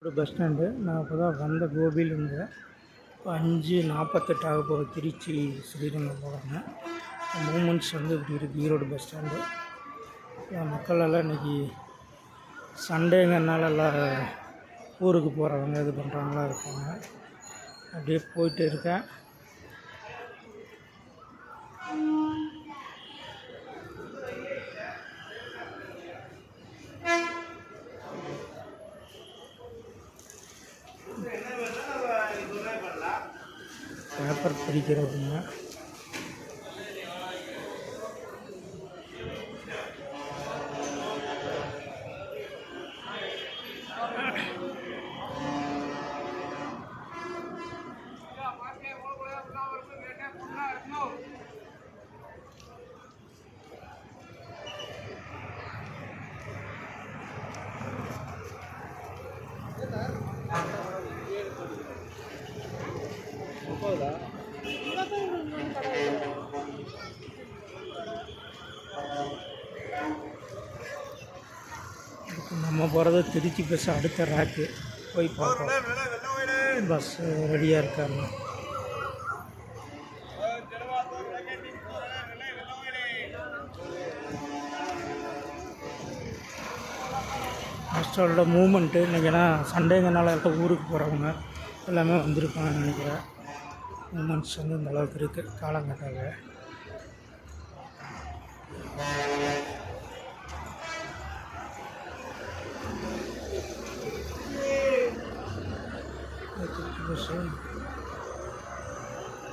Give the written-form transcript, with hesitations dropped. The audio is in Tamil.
ஒரு பஸ் ஸ்டாண்டு. நான் இப்போ தான் வந்த கோபியிலேருந்து. இப்போ 5:48 ஆக போகுது. திருச்சி ஸ்ரீரங்கம் போகிறாங்க. மூமெண்ட்ஸ் இப்படி இருக்குது ஈரோடு பஸ் ஸ்டாண்டு. மக்கள் எல்லாம் இன்றைக்கி சண்டேங்கிறனால எல்லாம் ஊருக்கு போகிறவங்க இது பண்ணுறவங்களா இருப்பாங்க. அப்படியே போயிட்டு இருக்கேன். பேப்பர் படிக்கிறவங்க நம்ம போகிறது திருச்சி பஸ் அடுத்த ரேக்கு போய் பார்ப்போம். பஸ் ரெடியாக இருக்காங்க. பஸ்ஸோட மூமெண்ட்டு இன்றைக்கினா சண்டேங்கனால எல்லாம் ஊருக்கு போகிறவங்க எல்லாமே வந்திருப்பாங்கன்னு நினைக்கிறேன். மூமெண்ட்ஸ் இந்த அளவுக்கு இருக்குது காலங்கட்டாக.